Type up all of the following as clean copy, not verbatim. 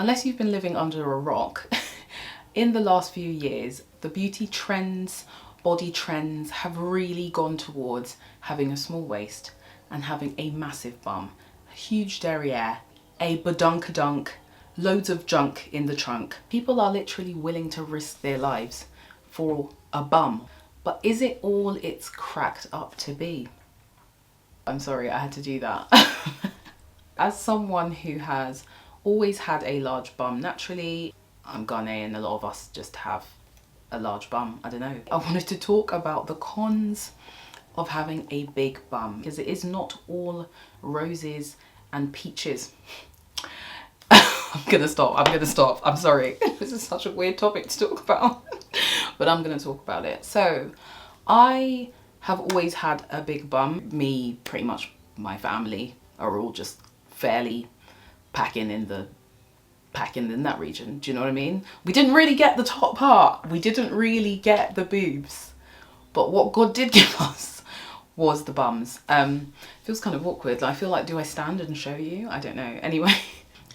Unless you've been living under a rock, in the last few years, the beauty trends, body trends have really gone towards having a small waist and having a massive bum, a huge derriere, a badunkadunk, loads of junk in the trunk. People are literally willing to risk their lives for a bum. But is it all it's cracked up to be? I'm sorry, I had to do that. As someone who has always had a large bum naturally, I'm Ghanaian, a lot of us just have a large bum, I don't know. I wanted to talk about the cons of having a big bum, because it is not all roses and peaches. I'm gonna stop, I'm sorry. This is such a weird topic to talk about, but I'm gonna talk about it. So, I have always had a big bum. Me, pretty much my family are all just fairly packing in that region, do you know what I mean? We didn't really get the top part, we didn't really get the boobs, but what God did give us was the bums. Feels kind of awkward. I feel like, do I stand and show you? I don't know. Anyway,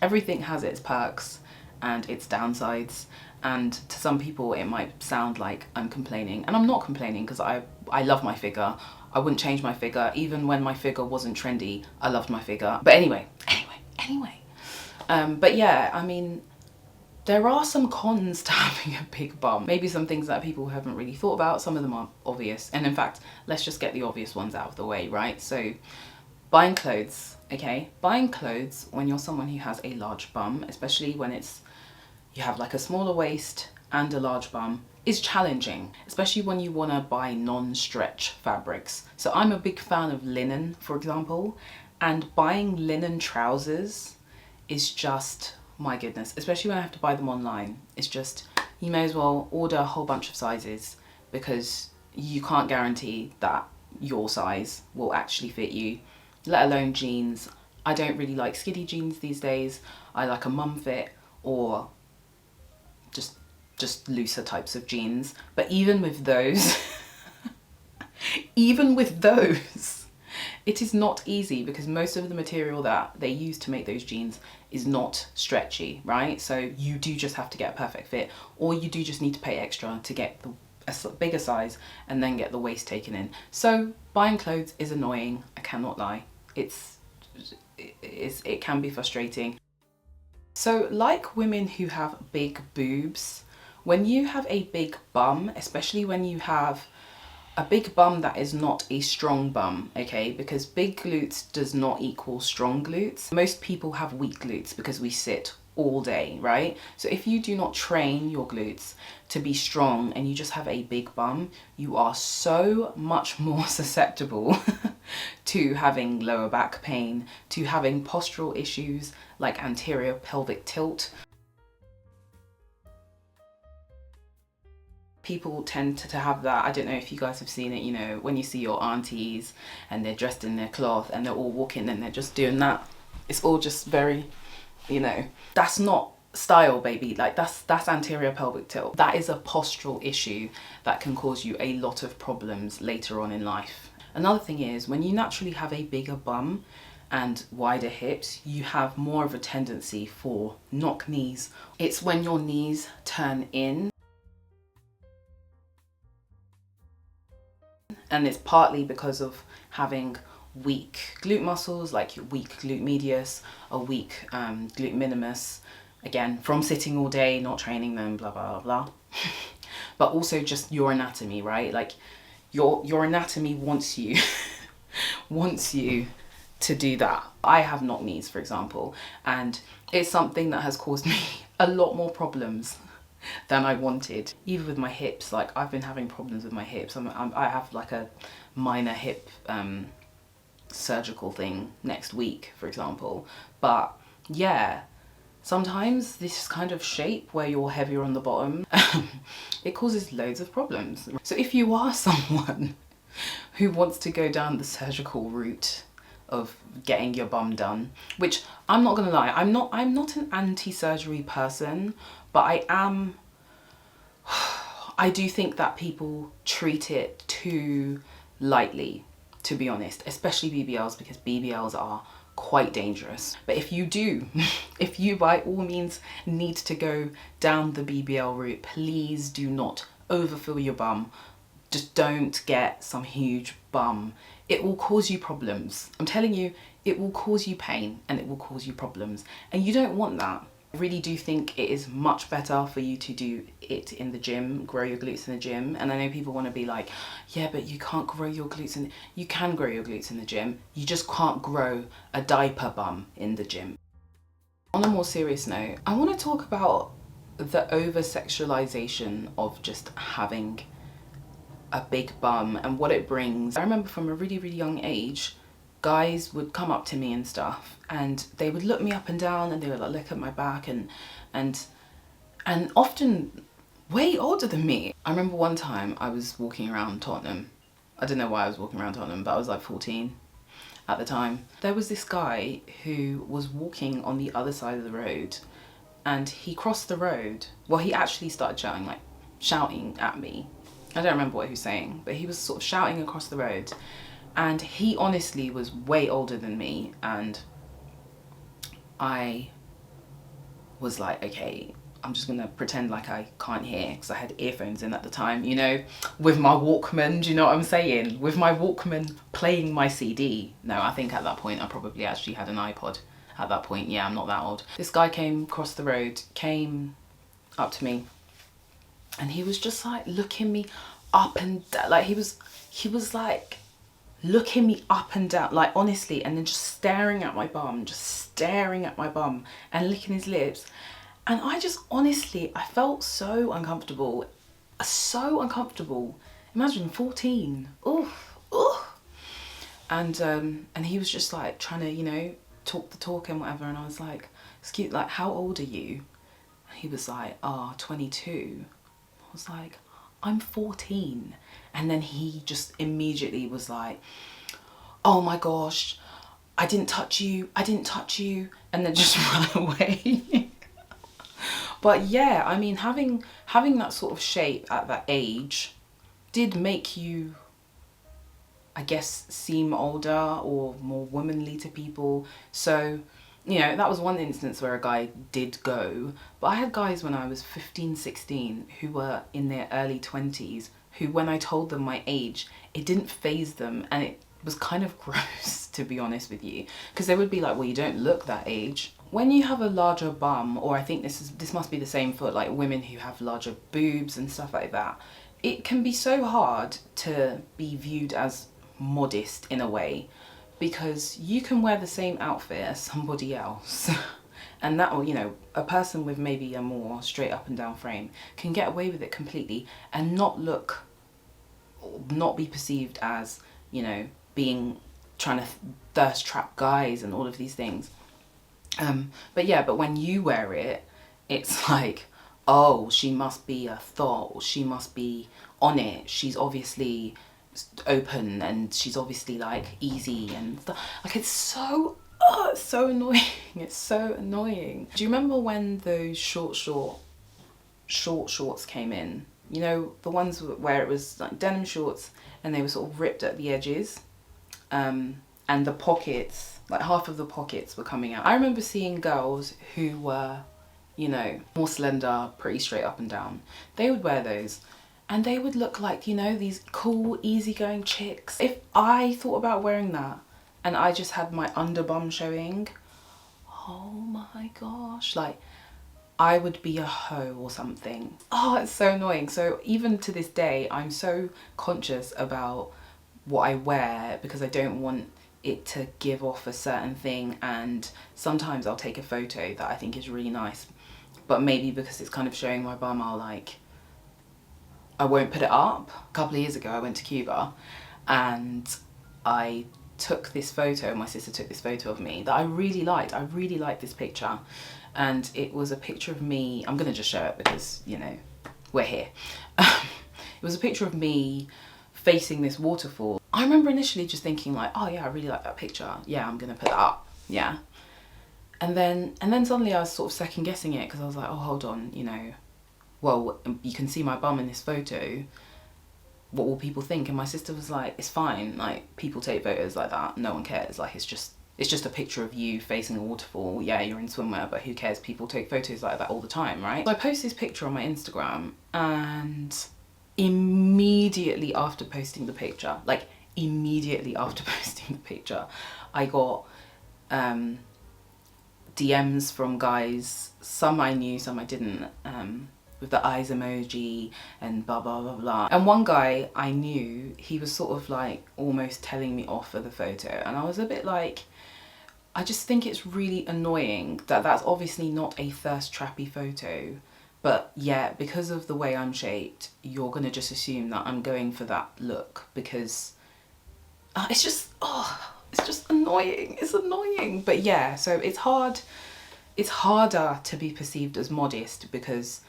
everything has its perks and its downsides, and to some people it might sound like I'm complaining, and I'm not complaining, because I love my figure. I wouldn't change my figure. Even when my figure wasn't trendy, I loved my figure. But anyway. But yeah, I mean, there are some cons to having a big bum. Maybe some things that people haven't really thought about. Some of them are obvious. And in fact, let's just get the obvious ones out of the way, right? So, buying clothes, okay? Buying clothes when you're someone who has a large bum, especially when you have like a smaller waist and a large bum, is challenging, especially when you want to buy non-stretch fabrics. So I'm a big fan of linen, for example, and buying linen trousers is just, my goodness, especially when I have to buy them online. It's just, you may as well order a whole bunch of sizes, because you can't guarantee that your size will actually fit you, let alone jeans. I don't really like skinny jeans these days. I like a mum fit or just looser types of jeans. But even with those, it is not easy, because most of the material that they use to make those jeans is not stretchy, right? So you do just have to get a perfect fit, or you do just need to pay extra to get a bigger size and then get the waist taken in. So buying clothes is annoying, I cannot lie. It can be frustrating. So like women who have big boobs, when you have a big bum, especially when you have a big bum that is not a strong bum, okay? Because big glutes does not equal strong glutes. Most people have weak glutes because we sit all day, right? So if you do not train your glutes to be strong and you just have a big bum, you are so much more susceptible to having lower back pain, to having postural issues like anterior pelvic tilt. People tend to have that. I don't know if you guys have seen it, you know, when you see your aunties and they're dressed in their cloth and they're all walking and they're just doing that. It's all just very, you know, that's not style, baby. Like that's anterior pelvic tilt. That is a postural issue that can cause you a lot of problems later on in life. Another thing is, when you naturally have a bigger bum and wider hips, you have more of a tendency for knock knees. It's when your knees turn in. And it's partly because of having weak glute muscles, like your weak glute medius, a weak glute minimus, again, from sitting all day, not training them, blah, blah, blah. But also just your anatomy, right? Like your anatomy wants you, wants you to do that. I have knock knees, for example, and it's something that has caused me a lot more problems than I wanted. Even with my hips, like I've been having problems with my hips. I have like a minor hip surgical thing next week, for example. But yeah, sometimes this kind of shape where you're heavier on the bottom, it causes loads of problems. So if you are someone who wants to go down the surgical route of getting your bum done, which I'm not gonna lie, I'm not an anti-surgery person, but I do think that people treat it too lightly, to be honest, especially BBLs, because BBLs are quite dangerous. But if you do, if you by all means need to go down the BBL route, please do not overfill your bum. Just don't get some huge bum. It will cause you problems. I'm telling you, it will cause you pain and it will cause you problems. And you don't want that. I really do think it is much better for you to do it in the gym, grow your glutes in the gym. And I know people want to be like, yeah, but you can't grow your glutes in, you can grow your glutes in the gym. You just can't grow a diaper bum in the gym. On a more serious note, I want to talk about the over-sexualization of just having a big bum and what it brings. I remember from a really, really young age, guys would come up to me and stuff and they would look me up and down and they would like look at my back and often way older than me. I remember one time I was walking around Tottenham. I don't know why I was walking around Tottenham, but I was like 14 at the time. There was this guy who was walking on the other side of the road and he crossed the road. Well, he actually started shouting at me. I don't remember what he was saying, but he was sort of shouting across the road. And he honestly was way older than me. And I was like, okay, I'm just gonna pretend like I can't hear, because I had earphones in at the time, you know, with my Walkman, do you know what I'm saying? With my Walkman playing my CD. No, I think at that point I probably actually had an iPod at that point. Yeah, I'm not that old. This guy came across the road, came up to me, and he was just like looking me up and down. Like he was like looking me up and down, like honestly, and then just staring at my bum, and licking his lips. And I just honestly, I felt so uncomfortable. Imagine 14. Oof. And he was just like trying to, you know, talk the talk and whatever. And I was like, excuse, like, how old are you? And he was like, 22. I was like, I'm 14. And then he just immediately was like, oh my gosh, I didn't touch you. And then just ran away. But yeah, I mean, having that sort of shape at that age did make you, I guess, seem older or more womanly to people. So, you know, that was one instance where a guy did go. But I had guys when I was 15, 16 who were in their early 20s who, when I told them my age, it didn't faze them, and it was kind of gross, to be honest with you, because they would be like, well, you don't look that age. When you have a larger bum, or I think this must be the same for like women who have larger boobs and stuff like that, it can be so hard to be viewed as modest in a way, because you can wear the same outfit as somebody else and that will, you know, a person with maybe a more straight up and down frame can get away with it completely and not be perceived as, you know, trying to thirst trap guys and all of these things. But when you wear it, it's like, oh, she must be a thought, or she must be on it, she's obviously open, and she's obviously like easy and stuff. Like, it's so annoying. It's so annoying. Do you remember when those short shorts came in? You know, the ones where it was like denim shorts and they were sort of ripped at the edges, and the pockets, like half of the pockets were coming out. I remember seeing girls who were, you know, more slender, pretty straight up and down. They would wear those and they would look like, you know, these cool, easygoing chicks. If I thought about wearing that and I just had my underbum showing, oh my gosh, like, I would be a hoe or something. Oh, it's so annoying. So even to this day, I'm so conscious about what I wear because I don't want it to give off a certain thing. And sometimes I'll take a photo that I think is really nice, but maybe because it's kind of showing my bum, I won't put it up. A couple of years ago, I went to Cuba and I took this photo, my sister took this photo of me that I really liked. I really liked this picture. And it was a picture of me, I'm gonna just show it because, you know, we're here. It was a picture of me facing this waterfall. I remember initially just thinking like, oh yeah, I really like that picture. Yeah, I'm gonna put that up, yeah. And then suddenly I was sort of second guessing it because I was like, oh, hold on, you know, well, you can see my bum in this photo. What will people think? And my sister was like, it's fine, like, people take photos like that, no one cares, like, it's just It's just a picture of you facing a waterfall. Yeah, you're in swimwear, but who cares? People take photos like that all the time, right? So I post this picture on my Instagram, and immediately after posting the picture, like immediately after posting the picture, I got DMs from guys, some I knew, some I didn't, with the eyes emoji and blah blah blah blah. And one guy I knew, he was sort of like almost telling me off for the photo, and I was a bit like, I just think it's really annoying that that's obviously not a thirst trappy photo, but yeah, because of the way I'm shaped, you're gonna just assume that I'm going for that look, because it's just annoying. It's annoying. But yeah, so it's harder to be perceived as modest, because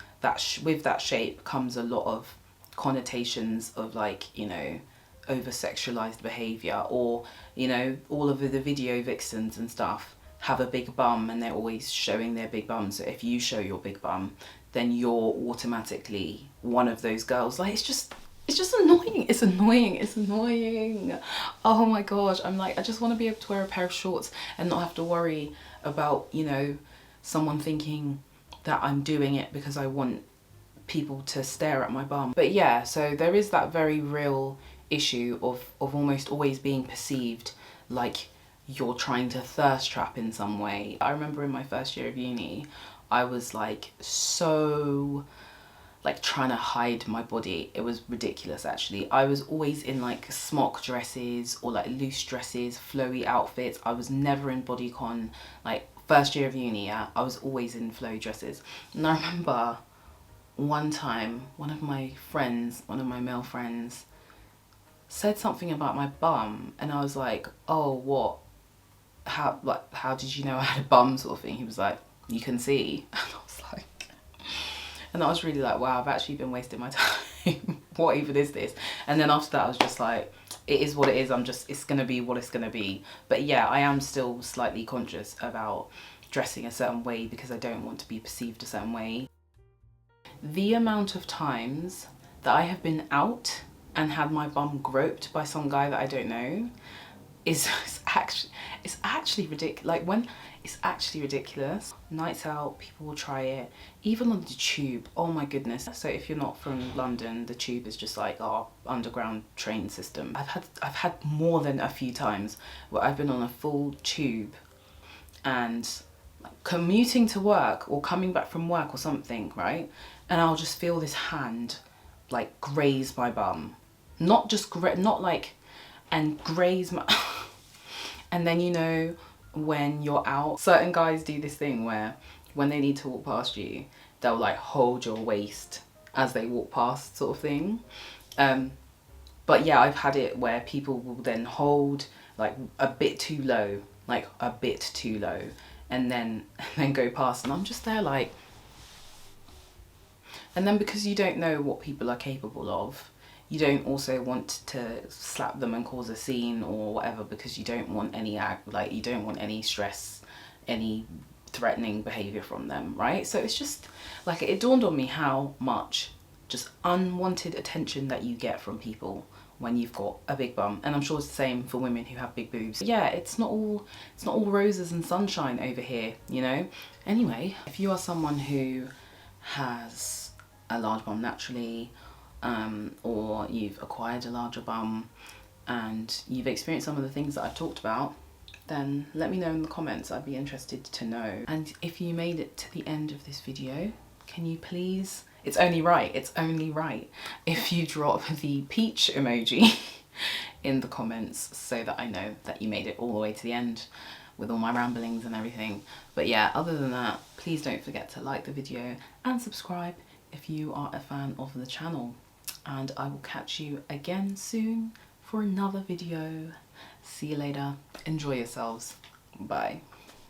with that shape comes a lot of connotations of, like, you know, over-sexualized behavior, or, you know, all of the video vixens and stuff have a big bum and they're always showing their big bum. So if you show your big bum, then you're automatically one of those girls. Like, it's just annoying. It's annoying. It's annoying. Oh my gosh. I'm like, I just want to be able to wear a pair of shorts and not have to worry about, you know, someone thinking that I'm doing it because I want people to stare at my bum. But yeah, so there is that very real issue of almost always being perceived like you're trying to thirst trap in some way. I remember in my first year of uni, I was like so like trying to hide my body. It was ridiculous actually. I was always in like smock dresses or like loose dresses, flowy outfits. I was never in bodycon. Like first year of uni, yeah, I was always in flowy dresses. And I remember one time, one of my male friends said something about my bum, and I was like, oh, what? How did you know I had a bum, sort of thing? He was like, you can see. And I was like, and I was really like, wow, I've actually been wasting my time. What even is this? And then after that, I was just like, it is what it is. It's gonna be what it's gonna be. But yeah, I am still slightly conscious about dressing a certain way because I don't want to be perceived a certain way. The amount of times that I have been out and had my bum groped by some guy that I don't know is actually ridiculous. Like, when it's actually ridiculous. Nights out, people will try it, even on the tube. Oh my goodness. So if you're not from London, the tube is just like our underground train system. I've had more than a few times where I've been on a full tube and commuting to work or coming back from work or something, right? And I'll just feel this hand like graze my bum. Not just not like, and graze my and then, you know, when you're out, certain guys do this thing where when they need to walk past you, they'll like hold your waist as they walk past, sort of thing. But yeah, I've had it where people will then hold like a bit too low, and then go past, and I'm just there like, and then because you don't know what people are capable of, you don't also want to slap them and cause a scene or whatever, because you don't want any you don't want any stress, any threatening behavior from them, right? So it's just like, it dawned on me how much just unwanted attention that you get from people when you've got a big bum. And I'm sure it's the same for women who have big boobs. Yeah, it's not all roses and sunshine over here, you know? Anyway, if you are someone who has a large bum naturally, or you've acquired a larger bum and you've experienced some of the things that I've talked about, then let me know in the comments. I'd be interested to know. And if you made it to the end of this video, can you please, it's only right if you drop the peach emoji in the comments so that I know that you made it all the way to the end with all my ramblings and everything. But yeah, other than that, please don't forget to like the video and subscribe if you are a fan of the channel. And I will catch you again soon for another video. See you later. Enjoy yourselves. Bye.